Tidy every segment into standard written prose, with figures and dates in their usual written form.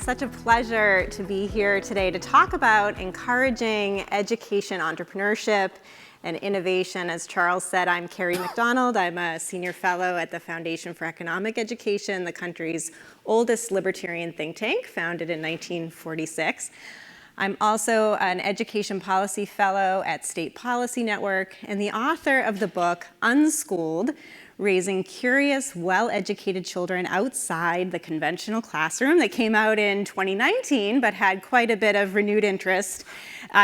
Such a pleasure to be here today to talk about encouraging education, entrepreneurship, and innovation. As Charles said, I'm Kerry McDonald. I'm a senior fellow at the Foundation for Economic Education, the country's oldest libertarian think tank, founded in 1946. I'm also an education policy fellow at State Policy Network and the author of the book Unschooled: Raising Curious, Well-Educated Children Outside the Conventional Classroom, that came out in 2019, but had quite a bit of renewed interest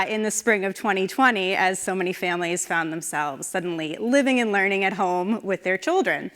in the spring of 2020, as so many families found themselves suddenly living and learning at home with their children.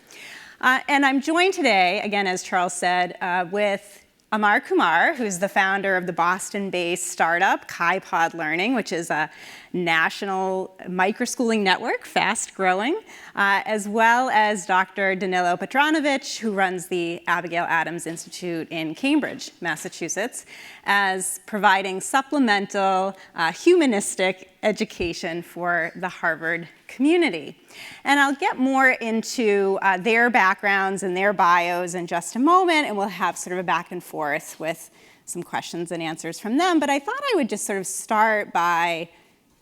And I'm joined today, again, as Charles said, with Amar Kumar, who's the founder of the Boston-based startup KaiPod Learning, which is a national microschooling network, fast-growing, as well as Dr. Danilo Petranovich, who runs the Abigail Adams Institute in Cambridge, Massachusetts, as providing supplemental humanistic education for the Harvard community. And I'll get more into their backgrounds and their bios in just a moment, and we'll have sort of a back and forth with some questions and answers from them. But I thought I would just sort of start by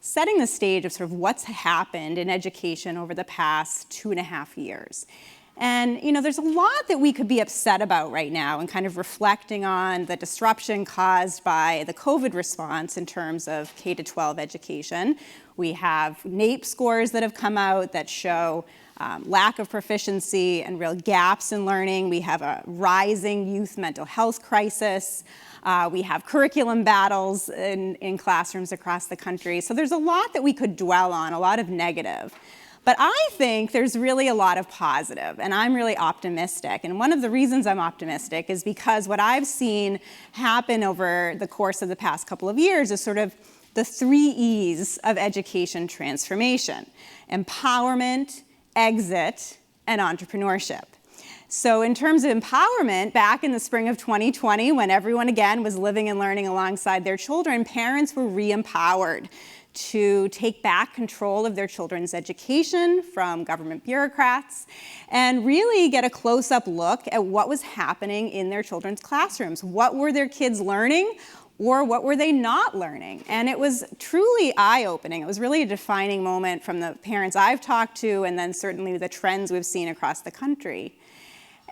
setting the stage of sort of what's happened in education over the past 2.5 years. And there's a lot that we could be upset about right now, and kind of reflecting on the disruption caused by the COVID response in terms of K-12 education. We have NAEP scores that have come out that show lack of proficiency and real gaps in learning. We have a rising youth mental health crisis. We have curriculum battles in classrooms across the country. So there's a lot that we could dwell on, a lot of negative. But I think there's really a lot of positive, and I'm really optimistic. And one of the reasons I'm optimistic is because what I've seen happen over the course of the past couple of years is sort of the 3 E's of education transformation: empowerment, exit, and entrepreneurship. So in terms of empowerment, back in the spring of 2020, when everyone again was living and learning alongside their children, parents were re-empowered to take back control of their children's education from government bureaucrats and really get a close-up look at what was happening in their children's classrooms. What were their kids learning, or what were they not learning? And it was truly eye-opening. It was really a defining moment from the parents I've talked to, and then certainly the trends we've seen across the country.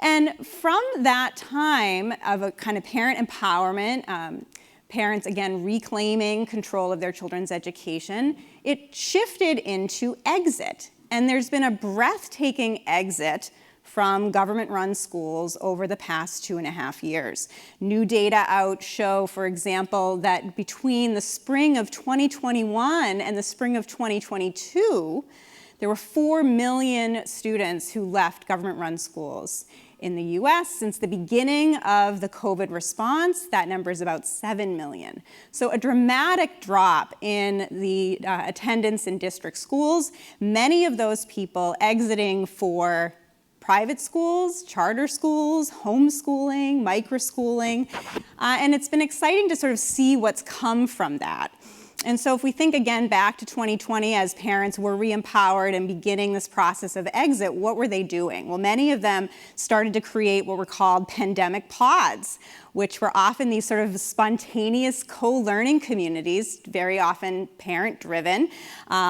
And from that time of a kind of parent empowerment, parents, again, reclaiming control of their children's education, it shifted into exit. And there's been a breathtaking exit from government-run schools over the past 2.5 years. New data out show, for example, that between the spring of 2021 and the spring of 2022, there were 4 million students who left government-run schools. In the US, since the beginning of the COVID response, that number is about 7 million. So a dramatic drop in the attendance in district schools, many of those people exiting for private schools, charter schools, homeschooling, microschooling, and it's been exciting to sort of see what's come from that. And so if we think again back to 2020, as parents were re-empowered and beginning this process of exit, what were they doing? Well, many of them started to create what were called pandemic pods, which were often these sort of spontaneous co-learning communities, very often parent-driven,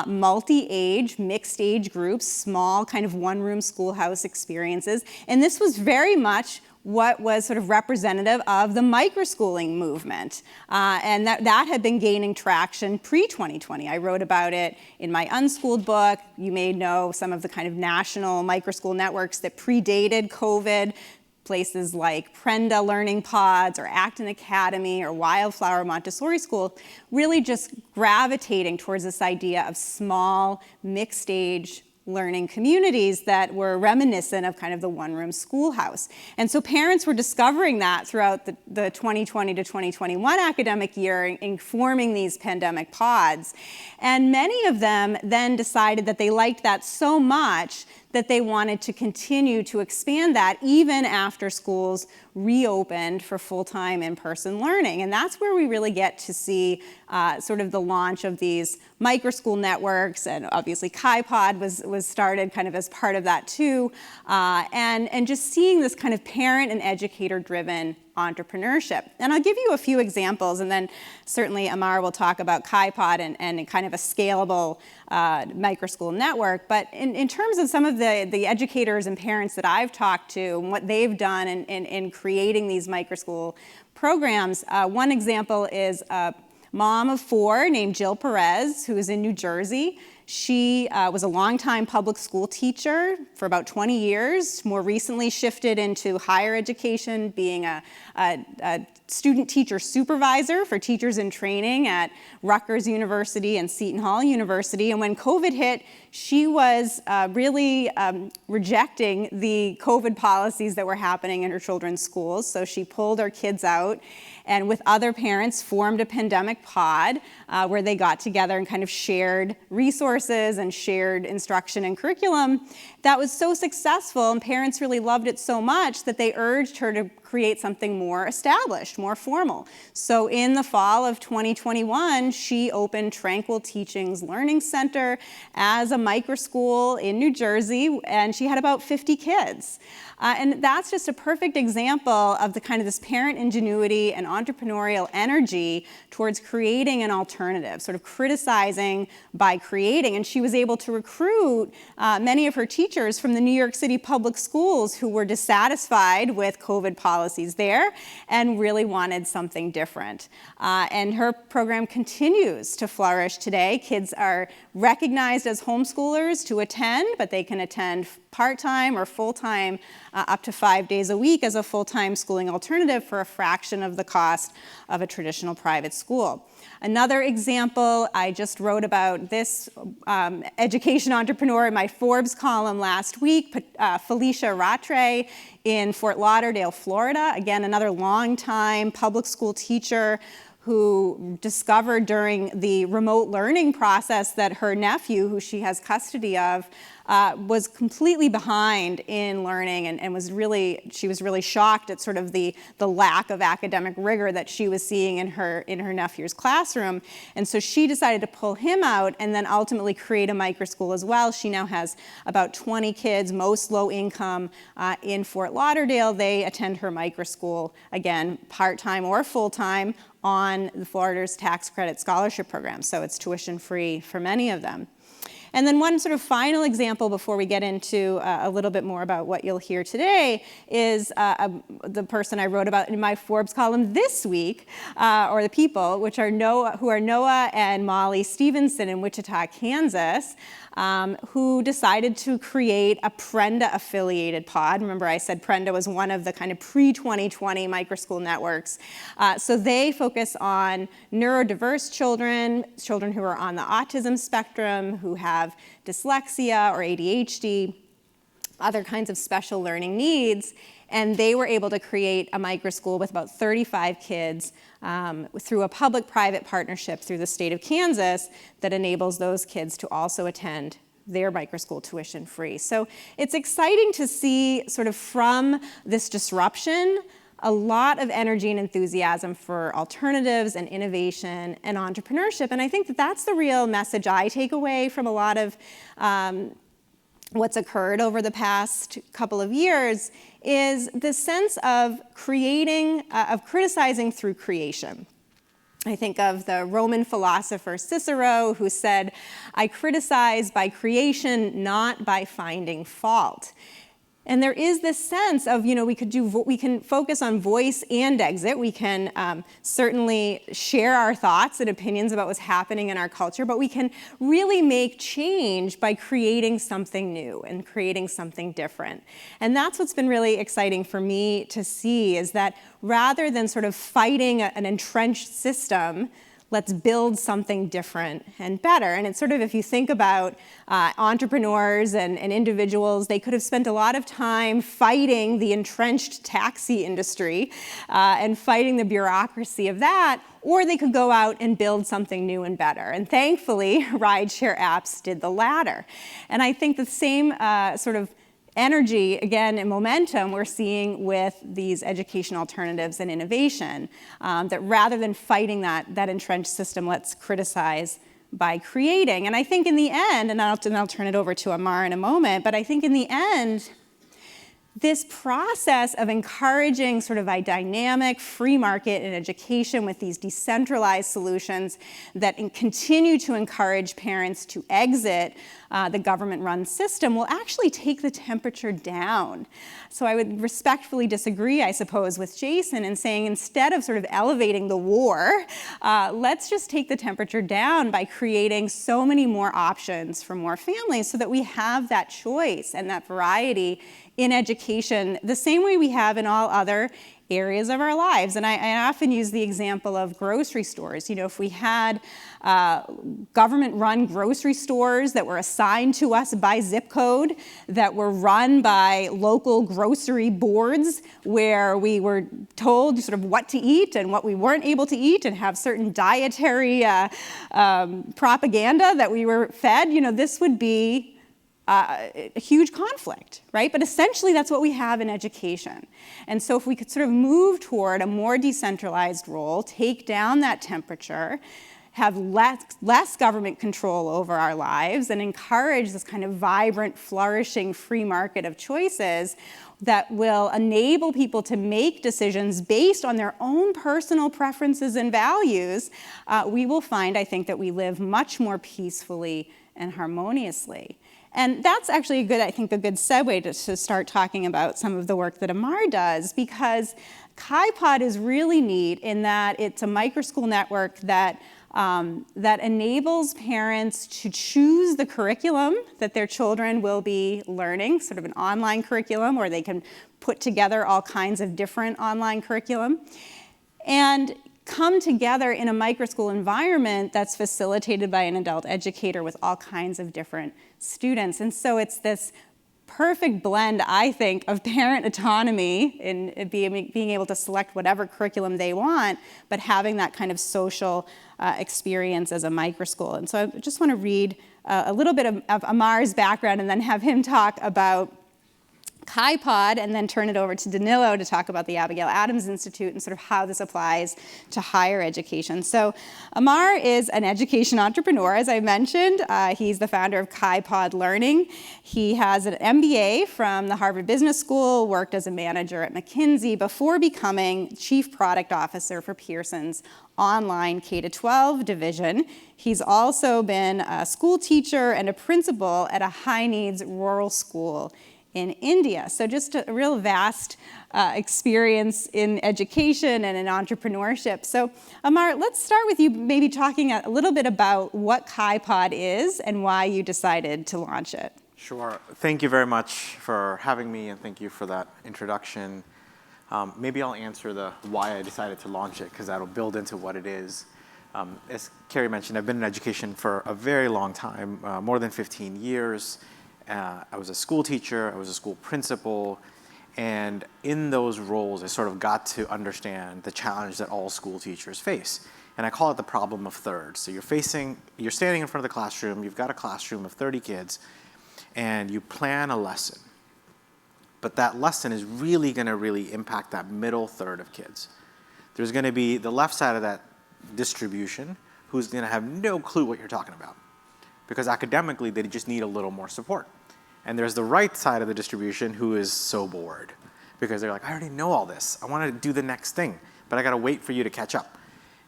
multi-age, mixed age groups, small kind of one-room schoolhouse experiences. And this was very much what was sort of representative of the microschooling movement. And that had been gaining traction pre-2020. I wrote about it in my Unschooled book. You may know some of the kind of national microschool networks that predated COVID, places like Prenda Learning Pods or Acton Academy or Wildflower Montessori School, really just gravitating towards this idea of small, mixed-age learning communities that were reminiscent of kind of the one-room schoolhouse. And so parents were discovering that throughout the 2020 to 2021 academic year in forming these pandemic pods. And many of them then decided that they liked that so much that they wanted to continue to expand that even after schools reopened for full-time in-person learning. And that's where we really get to see sort of the launch of these microschool networks, and obviously KaiPod was started kind of as part of that too, and just seeing this kind of parent and educator-driven entrepreneurship. And I'll give you a few examples, and then certainly Amar will talk about KaiPod and kind of a scalable microschool network. But in terms of some of the educators and parents that I've talked to and what they've done in creating these microschool programs, one example is a mom of 4 named Jill Perez, who is in New Jersey. She was a longtime public school teacher for about 20 years, more recently shifted into higher education, being a student teacher supervisor for teachers in training at Rutgers University and Seton Hall University. And when COVID hit, she was really rejecting the COVID policies that were happening in her children's schools. So she pulled her kids out and with other parents formed a pandemic pod where they got together and kind of shared resources and shared instruction and curriculum. That was so successful, and parents really loved it so much that they urged her to create something more established, more formal. So in the fall of 2021, she opened Tranquil Teachings Learning Center as a microschool in New Jersey, and she had about 50 kids. And that's just a perfect example of the kind of this parent ingenuity and entrepreneurial energy towards creating an alternative, sort of criticizing by creating. And she was able to recruit many of her teachers from the New York City public schools who were dissatisfied with COVID policies there and really wanted something different. And her program continues to flourish today. Kids are recognized as homeschoolers to attend, but they can attend part-time or full-time up to 5 days a week as a full-time schooling alternative for a fraction of the cost of a traditional private school. Another example, I just wrote about this education entrepreneur in my Forbes column last week, Felicia Rattray in Fort Lauderdale, Florida. Again, another long-time public school teacher who discovered during the remote learning process that her nephew, who she has custody of, was completely behind in learning and she was really shocked at sort of the lack of academic rigor that she was seeing in her nephew's classroom. And so she decided to pull him out and then ultimately create a microschool as well. She now has about 20 kids, most low income in Fort Lauderdale. They attend her microschool, again, part-time or full-time on the Florida's tax credit scholarship program. So it's tuition free for many of them. And then one sort of final example before we get into a little bit more about what you'll hear today is the person I wrote about in my Forbes column this week, or the people, which are Noah and Molly Stevenson in Wichita, Kansas, who decided to create a Prenda affiliated pod. Remember I said Prenda was one of the kind of pre-2020 microschool networks. So they focus on neurodiverse children who are on the autism spectrum, who have dyslexia or ADHD, other kinds of special learning needs. And they were able to create a microschool with about 35 kids through a public-private partnership through the state of Kansas that enables those kids to also attend their microschool tuition free. So it's exciting to see sort of from this disruption a lot of energy and enthusiasm for alternatives and innovation and entrepreneurship. And I think that that's the real message I take away from a lot of what's occurred over the past couple of years is the sense of criticizing through creation. I think of the Roman philosopher Cicero, who said, "I criticize by creation, not by finding fault." And there is this sense of, we can focus on voice and exit. We can certainly share our thoughts and opinions about what's happening in our culture, but we can really make change by creating something new and creating something different. And that's what's been really exciting for me to see, is that rather than sort of fighting an entrenched system, let's build something different and better. And it's sort of, if you think about entrepreneurs and individuals, they could have spent a lot of time fighting the entrenched taxi industry and fighting the bureaucracy of that, or they could go out and build something new and better. And thankfully, rideshare apps did the latter. And I think the same sort of energy, again, and momentum we're seeing with these education alternatives and innovation, that rather than fighting that entrenched system, let's criticize by creating. And I think in the end, and I'll turn it over to Amar in a moment, but I think in the end, this process of encouraging sort of a dynamic free market in education with these decentralized solutions that continue to encourage parents to exit the government-run system will actually take the temperature down. So I would respectfully disagree, I suppose, with Jason in saying instead of sort of elevating the war, let's just take the temperature down by creating so many more options for more families so that we have that choice and that variety in education the same way we have in all other areas of our lives. And I often use the example of grocery stores. You know, if we had government-run grocery stores that were assigned to us by zip code, that were run by local grocery boards, where we were told sort of what to eat and what we weren't able to eat, and have certain dietary propaganda that we were fed, you know, this would be a huge conflict, right? But essentially that's what we have in education. And so if we could sort of move toward a more decentralized role, take down that temperature, have less government control over our lives, and encourage this kind of vibrant, flourishing free market of choices that will enable people to make decisions based on their own personal preferences and values, we will find, I think, that we live much more peacefully and harmoniously. And that's actually a good segue to start talking about some of the work that Amar does, because KaiPod is really neat in that it's a microschool network that enables parents to choose the curriculum that their children will be learning, sort of an online curriculum, or they can put together all kinds of different online curriculum, and come together in a microschool environment that's facilitated by an adult educator with all kinds of different students. And so it's this perfect blend, I think, of parent autonomy in being able to select whatever curriculum they want, but having that kind of social experience as a microschool. And so I just want to read a little bit of Amar's background and then have him talk about KaiPod, and then turn it over to Danilo to talk about the Abigail Adams Institute and sort of how this applies to higher education. So Amar is an education entrepreneur, as I mentioned. He's the founder of KaiPod Learning. He has an MBA from the Harvard Business School, worked as a manager at McKinsey before becoming chief product officer for Pearson's online K-12 division. He's also been a school teacher and a principal at a high-needs rural school in India. So just a real vast experience in education and in entrepreneurship. So Amar, let's start with you maybe talking a little bit about what KaiPod is and why you decided to launch it. Sure. Thank you very much for having me, and thank you for that introduction. Maybe I'll answer the why I decided to launch it, because that'll build into what it is. As Kerry mentioned, I've been in education for a very long time, more than 15 years. I was a school teacher, I was a school principal, and in those roles, I sort of got to understand the challenge that all school teachers face. And I call it the problem of thirds. So you're standing in front of the classroom, you've got a classroom of 30 kids, and you plan a lesson. But that lesson is really going to impact that middle third of kids. There's going to be the left side of that distribution who's going to have no clue what you're talking about, because academically they just need a little more support. And there's the right side of the distribution who is so bored, because they're like, I already know all this. I want to do the next thing, but I got to wait for you to catch up.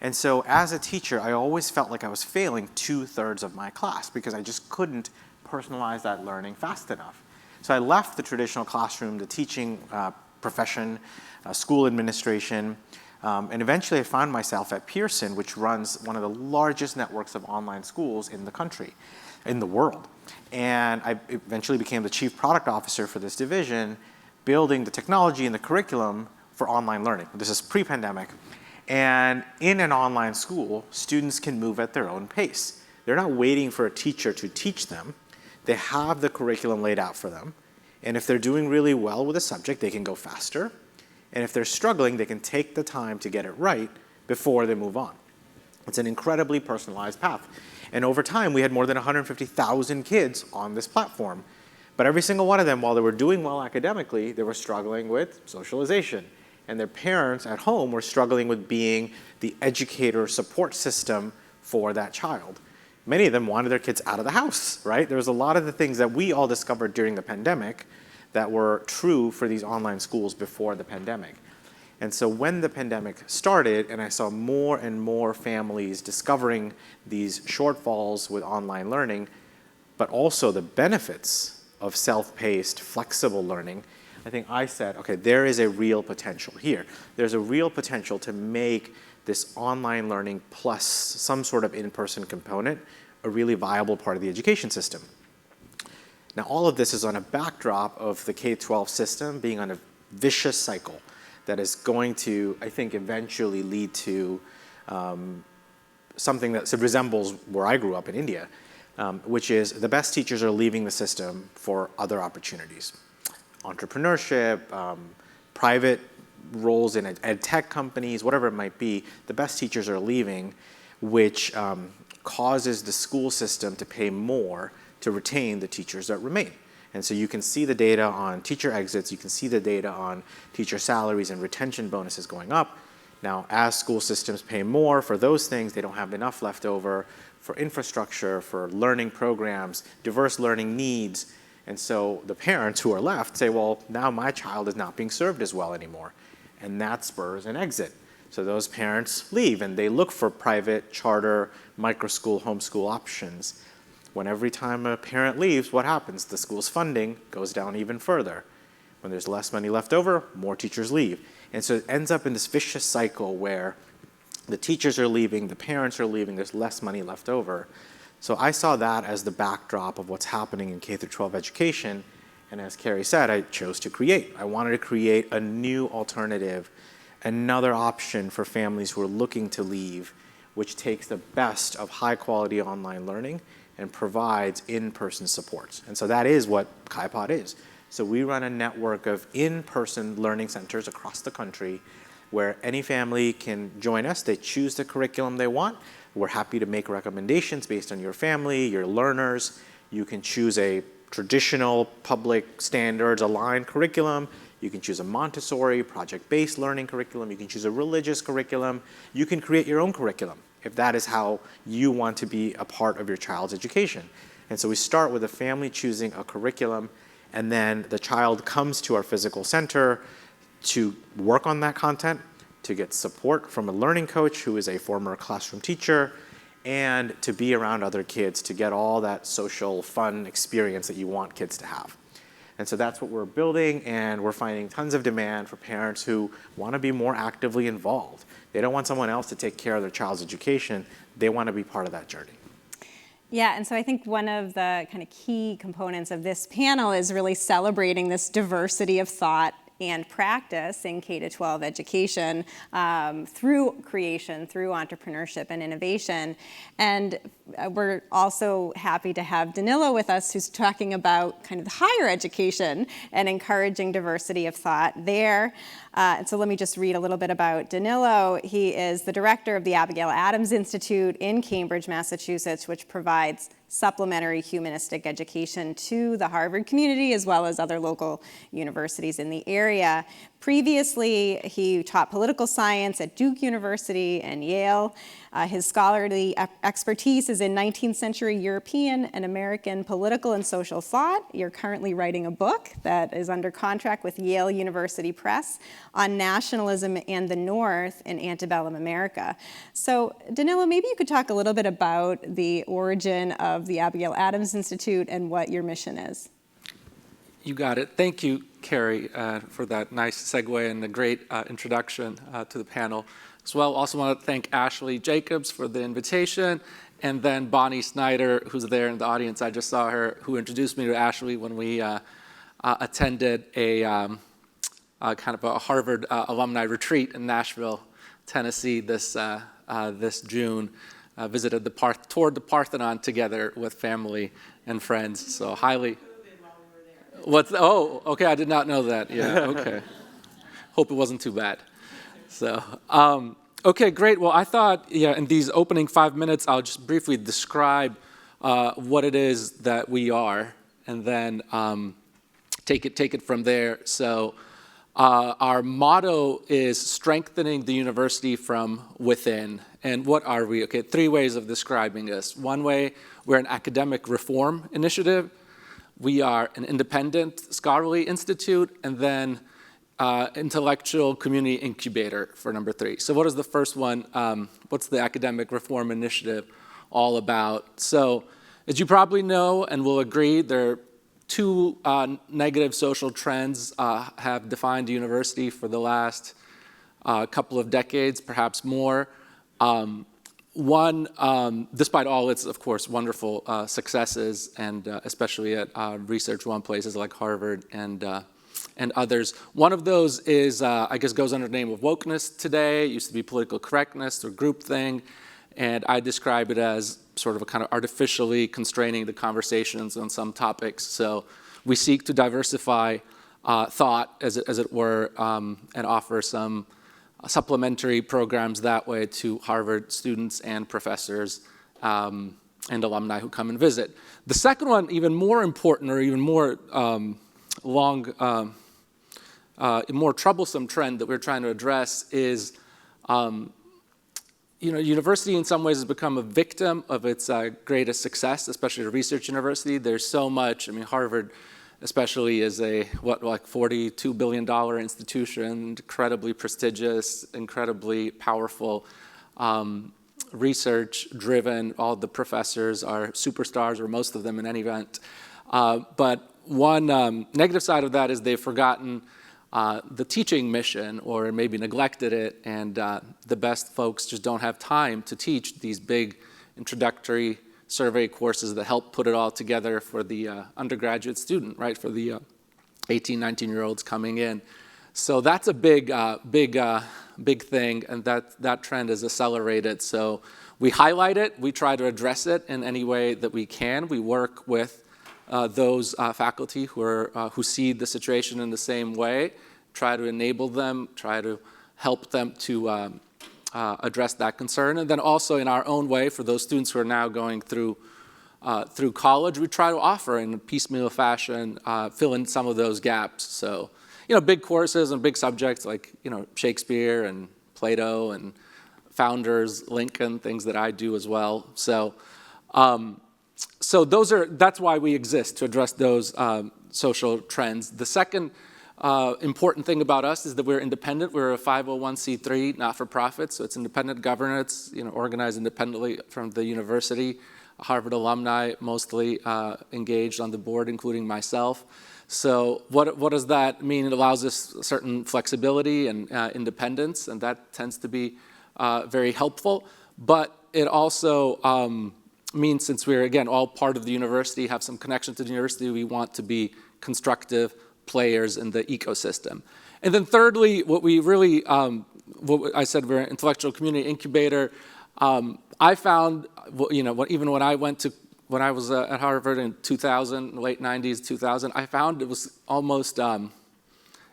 And so as a teacher, I always felt like I was failing 2/3 of my class because I just couldn't personalize that learning fast enough. So I left the traditional classroom, the teaching profession, school administration, and eventually I found myself at Pearson, which runs one of the largest networks of online schools in the country, in the world. And I eventually became the chief product officer for this division, building the technology and the curriculum for online learning. This is pre-pandemic. And in an online school, students can move at their own pace. They're not waiting for a teacher to teach them. They have the curriculum laid out for them. And if they're doing really well with a subject, they can go faster. And if they're struggling, they can take the time to get it right before they move on. It's an incredibly personalized path. And over time, we had more than 150,000 kids on this platform. But every single one of them, while they were doing well academically, they were struggling with socialization. And their parents at home were struggling with being the educator support system for that child. Many of them wanted their kids out of the house, right? There was a lot of the things that we all discovered during the pandemic that were true for these online schools before the pandemic. And so when the pandemic started and I saw more and more families discovering these shortfalls with online learning, but also the benefits of self-paced, flexible learning, I think I said, okay, there is a real potential here. There's a real potential to make this online learning plus some sort of in-person component a really viable part of the education system. Now, all of this is on a backdrop of the K-12 system being on a vicious cycle that is going to, I think, eventually lead to something that resembles where I grew up in India, which is the best teachers are leaving the system for other opportunities. Entrepreneurship, private roles in ed tech companies, whatever it might be, the best teachers are leaving, which causes the school system to pay more to retain the teachers that remain. And so you can see the data on teacher exits, you can see the data on teacher salaries and retention bonuses going up. Now, as school systems pay more for those things, they don't have enough left over for infrastructure, for learning programs, diverse learning needs. And so the parents who are left say, well, now my child is not being served as well anymore. And that spurs an exit. So those parents leave and they look for private, charter, microschool, homeschool options. When every time a parent leaves, what happens? The school's funding goes down even further. When there's less money left over, more teachers leave. And so it ends up in this vicious cycle where the teachers are leaving, the parents are leaving, there's less money left over. So I saw that as the backdrop of what's happening in K-12 education. And as Kerry said, I chose to create. I wanted to create a new alternative, another option for families who are looking to leave, which takes the best of high quality online learning and provides in-person support. And so that is what KaiPod is. So we run a network of in-person learning centers across the country where any family can join us. They choose the curriculum they want. We're happy to make recommendations based on your family, your learners. You can choose a traditional public standards aligned curriculum. You can choose a Montessori project-based learning curriculum. You can choose a religious curriculum. You can create your own curriculum if that is how you want to be a part of your child's education. And so we start with the family choosing a curriculum, and then the child comes to our physical center to work on that content, to get support from a learning coach who is a former classroom teacher, and to be around other kids to get all that social fun experience that you want kids to have. And so that's what we're building, and we're finding tons of demand for parents who want to be more actively involved. They don't want someone else to take care of their child's education. They want to be part of that journey. Yeah, and so I think one of the kind of key components of this panel is really celebrating this diversity of thought and practice in K-12 education through creation, through entrepreneurship and innovation. And we're also happy to have Danilo with us, who's talking about kind of the higher education and encouraging diversity of thought there. And so let me just read a little bit about Danilo. He is the director of the Abigail Adams Institute in Cambridge, Massachusetts, which provides supplementary humanistic education to the Harvard community as well as other local universities in the area. Previously, he taught political science at Duke University and Yale. His scholarly expertise is in 19th century European and American political and social thought. You're currently writing a book that is under contract with Yale University Press on nationalism and the North in antebellum America. So, Danilo, maybe you could talk a little bit about the origin of the Abigail Adams Institute and what your mission is. You got it. Thank you, Kerry, for that nice segue and a great introduction to the panel. As well, also want to thank Ashley Jacobs for the invitation, and then Bonnie Snyder, who's there in the audience. I just saw her, who introduced me to Ashley when we attended a kind of a Harvard alumni retreat in Nashville, Tennessee this June. Visited toured the Parthenon together with family and friends. So highly. Oh, okay, I did not know that. Yeah, okay. Hope it wasn't too bad. So, okay, great. Well, I thought, in these opening 5 minutes, I'll just briefly describe what it is that we are, and then take it from there. So, our motto is strengthening the university from within. And what are we? Okay, 3 ways of describing us. One way, we're an academic reform initiative. We are an independent scholarly institute, and then intellectual community incubator for number 3. So what is the first one? What's the academic reform initiative all about? So as you probably know and will agree, there are 2 negative social trends have defined the university for the last couple of decades, perhaps more. One, despite all its, of course, wonderful successes, and especially at Research One places like Harvard and others. One of those is, I guess, goes under the name of wokeness today. It used to be political correctness or groupthink, and I describe it as sort of a kind of artificially constraining the conversations on some topics. So we seek to diversify thought, as it were, and offer some supplementary programs that way to Harvard students and professors and alumni who come and visit. The second one, even more important or even more more troublesome trend that we're trying to address is, university in some ways has become a victim of its greatest success, especially a research university. There's so much, Harvard especially is a, $42 billion institution, incredibly prestigious, incredibly powerful, research-driven. All the professors are superstars, or most of them in any event. But one negative side of that is they've forgotten the teaching mission, or maybe neglected it, and the best folks just don't have time to teach these big introductory survey courses that help put it all together for the undergraduate student, right, for the 18, 19-year-olds coming in. So that's a big thing, and that trend is accelerated. So we highlight it, we try to address it in any way that we can. We work with those faculty who see the situation in the same way, try to enable them, try to help them to address that concern. And then also in our own way, for those students who are now going through college, we try to offer in a piecemeal fashion, fill in some of those gaps. So, big courses and big subjects like, Shakespeare and Plato and founders, Lincoln, things that I do as well. So, that's why we exist, to address those social trends. The second important thing about us is that we're independent. We're a 501c3 not-for-profit, so it's independent governance, organized independently from the university. Harvard alumni mostly engaged on the board, including myself. So what does that mean? It allows us certain flexibility and independence, and that tends to be very helpful. But it also means, since we're, again, all part of the university, have some connection to the university, we want to be constructive players in the ecosystem. And then thirdly, what we really, what I said, we're an intellectual community incubator. I found, even when I was at Harvard in 2000, late 90s, 2000, I found it was almost, it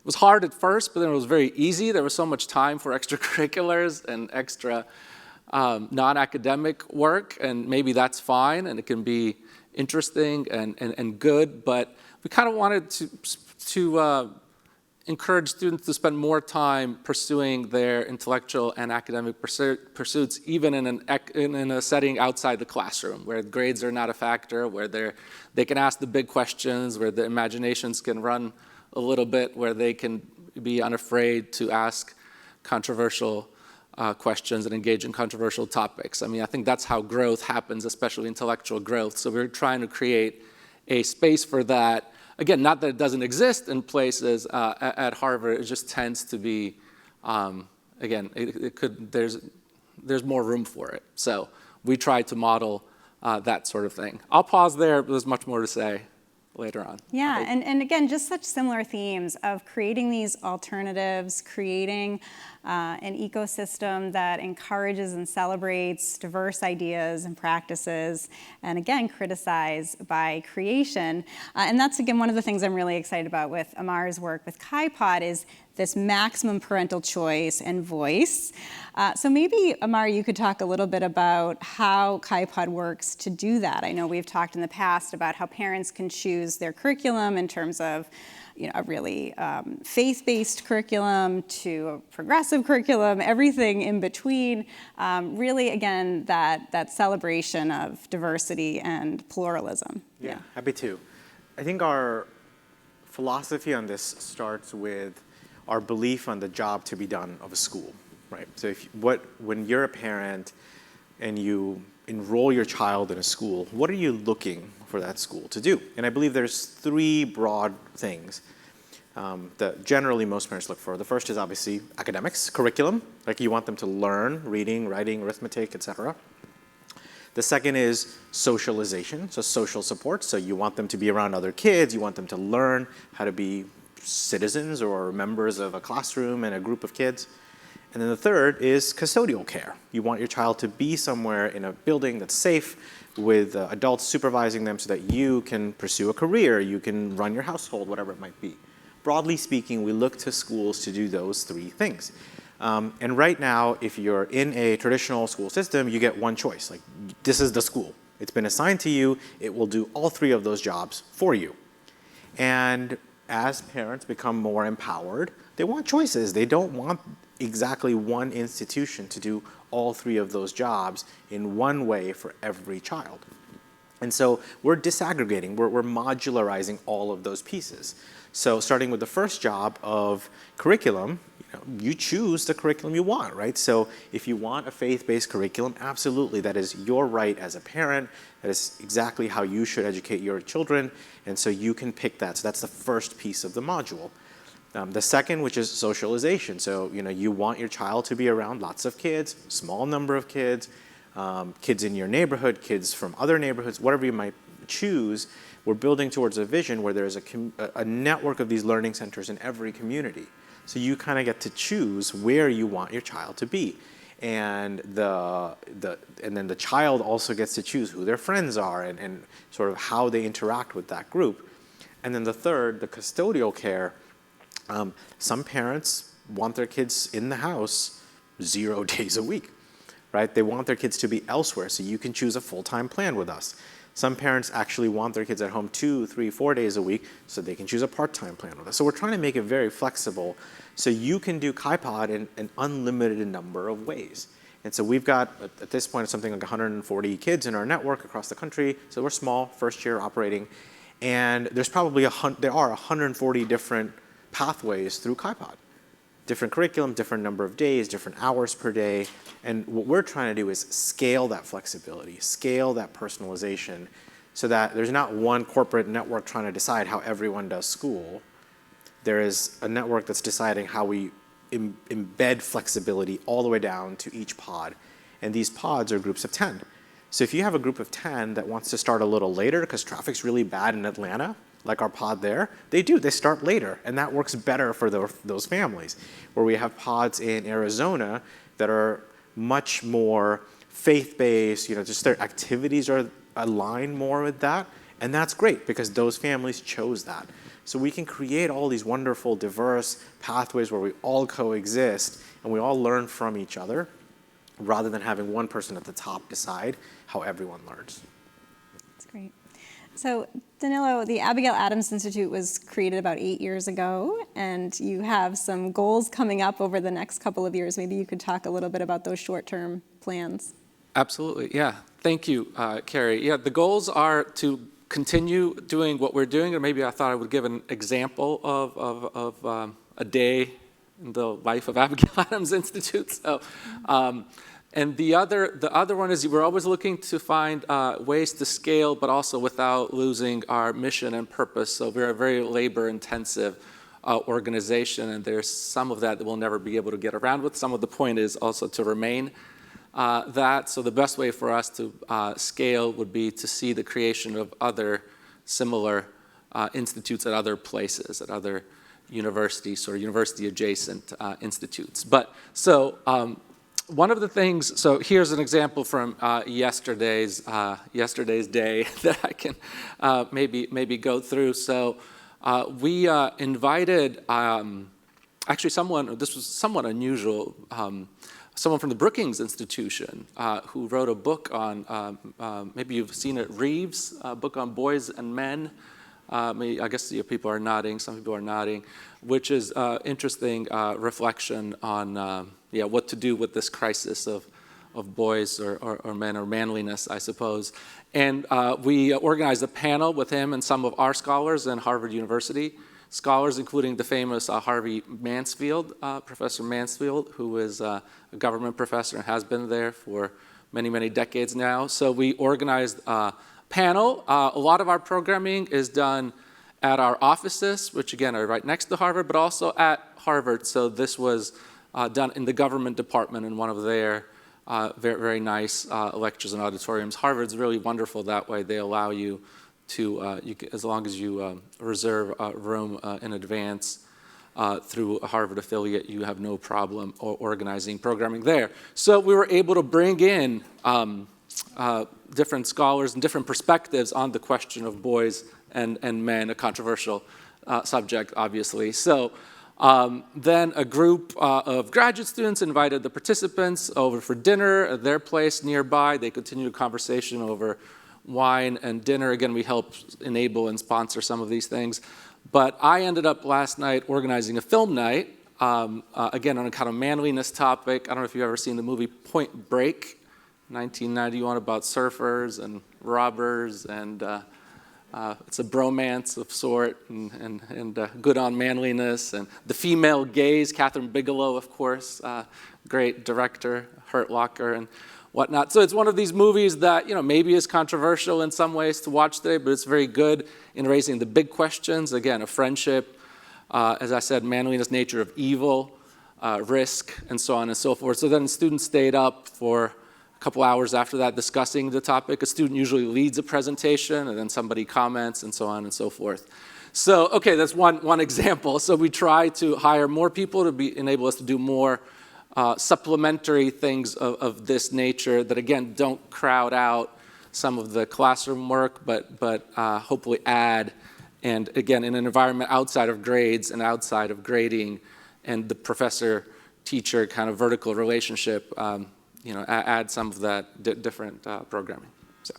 was hard at first, but then it was very easy. There was so much time for extracurriculars and extra non-academic work, and maybe that's fine, and it can be interesting and good, but we kind of wanted to encourage students to spend more time pursuing their intellectual and academic pursuits, even in a setting outside the classroom, where grades are not a factor, where they can ask the big questions, where the imaginations can run a little bit, where they can be unafraid to ask controversial questions and engage in controversial topics. I think that's how growth happens, especially intellectual growth. So we're trying to create a space for that. Again, not that it doesn't exist in places at Harvard, it just tends to be, again, there's more room for it. So we try to model that sort of thing. I'll pause there, but there's much more to say later on. Yeah, and again, just such similar themes of creating these alternatives, creating an ecosystem that encourages and celebrates diverse ideas and practices, and again, criticize by creation. And that's, again, one of the things I'm really excited about with Amar's work with KaiPod is this maximum parental choice and voice. So maybe, Amar, you could talk a little bit about how KaiPod works to do that. I know we've talked in the past about how parents can choose their curriculum in terms of a really faith-based curriculum to a progressive curriculum, everything in between. Really, again, that celebration of diversity and pluralism. Yeah, happy to. I think our philosophy on this starts with our belief on the job to be done of a school, right? So when you're a parent and you enroll your child in a school, what are you looking for that school to do? And I believe there's three broad things that generally most parents look for. The first is obviously academics, curriculum, like you want them to learn reading, writing, arithmetic, etc. The second is socialization, so social support. So you want them to be around other kids, you want them to learn how to be citizens or members of a classroom and a group of kids. And then the third is custodial care. You want your child to be somewhere in a building that's safe with adults supervising them so that you can pursue a career, you can run your household, whatever it might be. Broadly speaking, we look to schools to do those three things. And right now, if you're in a traditional school system, you get one choice. Like, this is the school. It's been assigned to you. It will do all three of those jobs for you. And as parents become more empowered, they want choices. They don't want exactly one institution to do all three of those jobs in one way for every child. And so we're disaggregating, we're modularizing all of those pieces. So starting with the first job of curriculum, you choose the curriculum you want, right? So if you want a faith-based curriculum, absolutely, that is your right as a parent. That is exactly how you should educate your children, and so you can pick that. So that's the first piece of the module. The second, which is socialization. So you want your child to be around lots of kids, small number of kids, kids in your neighborhood, kids from other neighborhoods, whatever you might choose. We're building towards a vision where there's a network of these learning centers in every community. So you kind of get to choose where you want your child to be. And then the child also gets to choose who their friends are and sort of how they interact with that group. And then the third, the custodial care. Some parents want their kids in the house 0 days a week, right? They want their kids to be elsewhere, so you can choose a full-time plan with us. Some parents actually want their kids at home 2, 3, 4 days a week, so they can choose a part-time plan with us. So we're trying to make it very flexible, so you can do KaiPod in an unlimited number of ways. And so we've got, at this point, something like 140 kids in our network across the country. So we're small, first year operating. And there's probably there are 140 different pathways through KaiPod. Different curriculum, different number of days, different hours per day. And what we're trying to do is scale that flexibility, scale that personalization, so that there's not one corporate network trying to decide how everyone does school. There is a network that's deciding how we embed flexibility all the way down to each pod. And these pods are groups of 10. So if you have a group of 10 that wants to start a little later because traffic's really bad in Atlanta, like our pod there, they start later, and that works better for those families. Where we have pods in Arizona that are much more faith-based, just their activities are aligned more with that, and that's great because those families chose that. So we can create all these wonderful, diverse pathways where we all coexist and we all learn from each other, rather than having one person at the top decide how everyone learns. That's great. So Danilo, the Abigail Adams Institute was created about 8 years ago, and you have some goals coming up over the next couple of years. Maybe you could talk a little bit about those short-term plans. Absolutely, yeah. Thank you, Kerry. Yeah, the goals are to continue doing what we're doing, or maybe I thought I would give an example of a day in the life of Abigail Adams Institute. So, and the other one is we're always looking to find ways to scale, but also without losing our mission and purpose. So we're a very labor-intensive organization, and there's some of that we'll never be able to get around with. Some of the point is also to remain that. So the best way for us to scale would be to see the creation of other similar institutes at other places, at other universities or university-adjacent institutes. But so one of the things, so here's an example from yesterday's day that I can maybe go through. So we invited actually someone, this was somewhat unusual, someone from the Brookings Institution who wrote a book on, maybe you've seen it, Reeves, a book on boys and men. I guess people are nodding, some people are nodding, which is interesting reflection on what to do with this crisis of boys or men, or manliness, I suppose. And we organized a panel with him and some of our scholars in Harvard University. Scholars including the famous Harvey Mansfield, Professor Mansfield, who is a government professor and has been there for many, many decades now. So we organized a panel. A lot of our programming is done at our offices, which again are right next to Harvard, but also at Harvard. So this was done in the government department in one of their very, very nice lectures and auditoriums. Harvard's really wonderful that way. They allow you to, as long as you reserve a room in advance through a Harvard affiliate, you have no problem organizing programming there. So we were able to bring in different scholars and different perspectives on the question of boys and men, a controversial subject, obviously. So then a group of graduate students invited the participants over for dinner at their place nearby. They continued a conversation over wine and dinner. Again, we help enable and sponsor some of these things. But I ended up last night organizing a film night, again, on a kind of manliness topic. I don't know if you've ever seen the movie Point Break, 1991, about surfers and robbers, and it's a bromance of sort, and good on manliness, and the female gaze, Catherine Bigelow, of course, great director, Hurt Locker, and whatnot. So it's one of these movies that, maybe is controversial in some ways to watch today, but it's very good in raising the big questions, again, of friendship, as I said, manliness, nature of evil, risk, and so on and so forth. So then students stayed up for a couple hours after that discussing the topic. A student usually leads a presentation, and then somebody comments, and so on and so forth. So, okay, that's one example. So we try to hire more people to enable us to do more supplementary things of this nature that, again, don't crowd out some of the classroom work, but hopefully add, and again, in an environment outside of grades and outside of grading and the professor-teacher kind of vertical relationship, add some of that different programming. So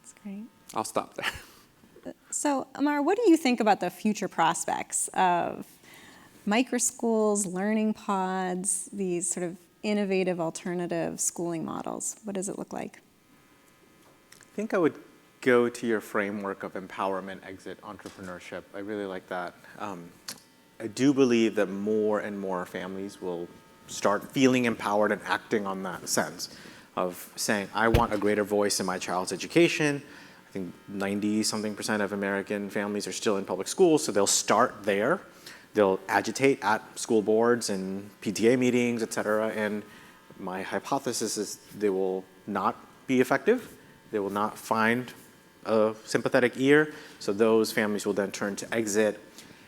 That's great. I'll stop there. So, Amar, what do you think about the future prospects of microschools, learning pods, these sort of innovative alternative schooling models? What does it look like? I think I would go to your framework of empowerment, exit, entrepreneurship. I really like that. I do believe that more and more families will start feeling empowered and acting on that sense of saying, I want a greater voice in my child's education. I think 90-something% of American families are still in public schools, so they'll start there. They'll agitate at school boards and PTA meetings, et cetera, and my hypothesis is they will not be effective. They will not find a sympathetic ear, so those families will then turn to exit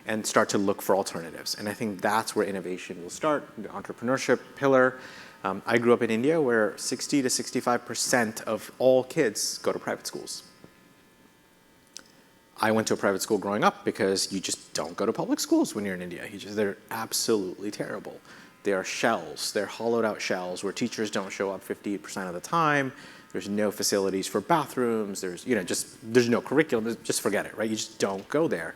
and start to look for alternatives. And I think that's where innovation will start, the entrepreneurship pillar. I grew up in India where 60 to 65% of all kids go to private schools. I went to a private school growing up because you just don't go to public schools when you're in India. They're absolutely terrible. They are shells. They're hollowed out shells where teachers don't show up 50% of the time. There's no facilities for bathrooms. There's no curriculum. Just forget it, right? You just don't go there.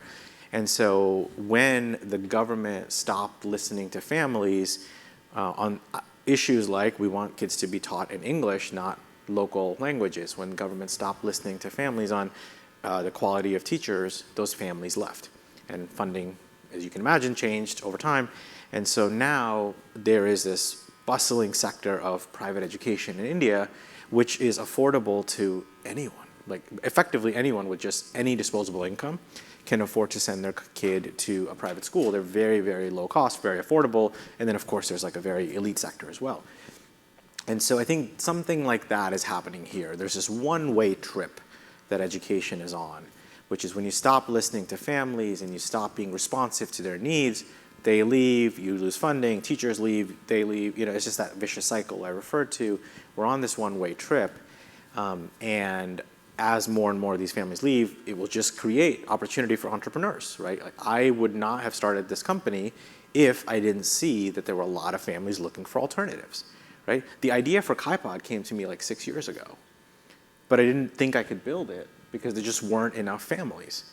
And so when the government stopped listening to families on issues like we want kids to be taught in English, not local languages, when government stopped listening to families on the quality of teachers, those families left. And funding, as you can imagine, changed over time. And so now there is this bustling sector of private education in India, which is affordable to anyone. Like effectively anyone with just any disposable income can afford to send their kid to a private school. They're very, very low cost, very affordable. And then of course there's like a very elite sector as well. And so I think something like that is happening here. There's this one-way trip that education is on, which is when you stop listening to families and you stop being responsive to their needs, they leave, you lose funding, teachers leave, they leave. It's just that vicious cycle I referred to. We're on this one-way trip, and as more and more of these families leave, it will just create opportunity for entrepreneurs, right? Like I would not have started this company if I didn't see that there were a lot of families looking for alternatives, right? The idea for KaiPod came to me like 6 years ago. But I didn't think I could build it because there just weren't enough families.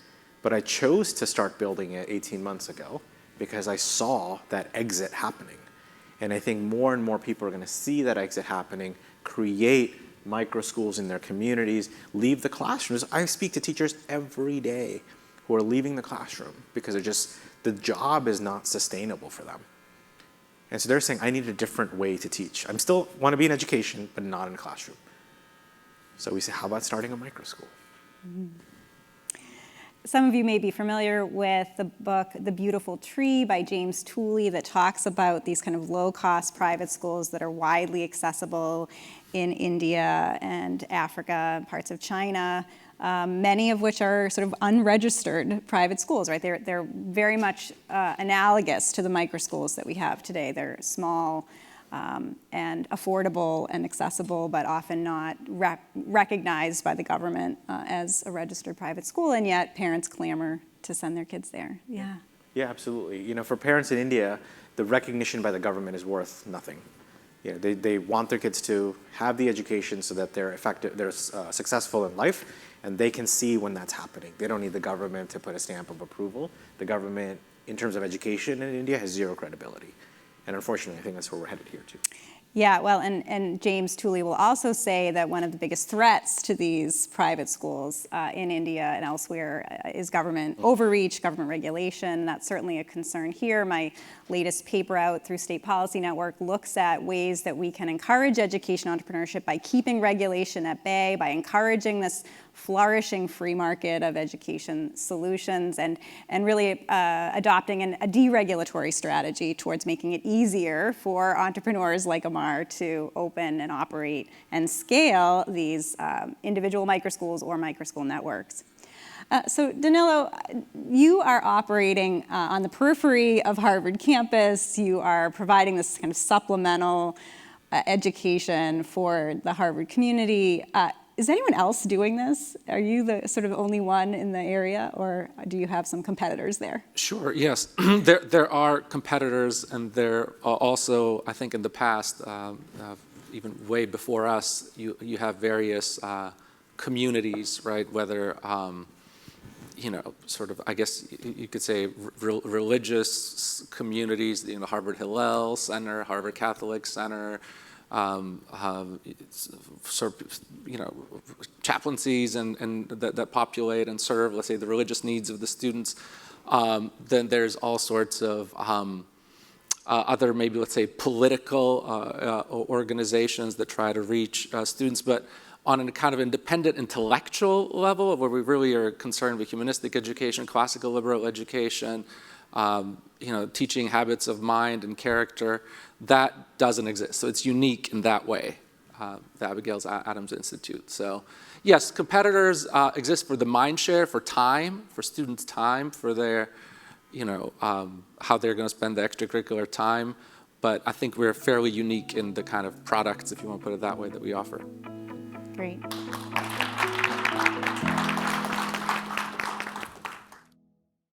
But I chose to start building it 18 months ago because I saw that exit happening. And I think more and more people are going to see that exit happening, create micro schools in their communities, leave the classrooms. I speak to teachers every day who are leaving the classroom because the job is not sustainable for them. And so they're saying, I need a different way to teach. I still want to be in education, but not in a classroom. So we say, how about starting a micro school? Some of you may be familiar with the book, The Beautiful Tree by James Tooley, that talks about these kind of low-cost private schools that are widely accessible in India and Africa and parts of China, many of which are sort of unregistered private schools, right? They're very much analogous to the micro schools that we have today. They're small and affordable and accessible, but often not recognized by the government as a registered private school, and yet parents clamor to send their kids there. Yeah. Yeah, absolutely. You know, for parents in India, the recognition by the government is worth nothing. You know, they want their kids to have the education so that they're effective, they're successful in life, and they can see when that's happening. They don't need the government to put a stamp of approval. The government, in terms of education in India, has zero credibility. And unfortunately, I think that's where we're headed here too. Yeah, well, and James Tooley will also say that one of the biggest threats to these private schools in India and elsewhere is government overreach, government regulation. That's certainly a concern here. My latest paper out through State Policy Network looks at ways that we can encourage education entrepreneurship by keeping regulation at bay, by encouraging this flourishing free market of education solutions, and really adopting a deregulatory strategy towards making it easier for entrepreneurs like Amar to open and operate and scale these individual microschools or microschool networks. So Danilo, you are operating on the periphery of Harvard campus. You are providing this kind of supplemental education for the Harvard community. Is anyone else doing this? Are you the sort of only one in the area, or do you have some competitors there? Sure, yes. There are competitors, and there are also, I think in the past, even way before us, you have various communities, right? Whether, you know, sort of, I guess you could say religious communities, the Harvard Hillel Center, Harvard Catholic Center, sort of, you know, chaplaincies and that populate and serve, let's say, the religious needs of the students. Then there's all sorts of other, maybe let's say, political organizations that try to reach students, but on a kind of independent intellectual level, where we really are concerned with humanistic education, classical liberal education, you know, teaching habits of mind and character. That doesn't exist. So it's unique in that way, the Abigail Adams Institute. So yes, competitors exist for the mind share, for time, for students' time, for their, you know, how they're going to spend the extracurricular time. But I think we're fairly unique in the kind of products, if you want to put it that way, that we offer. Great.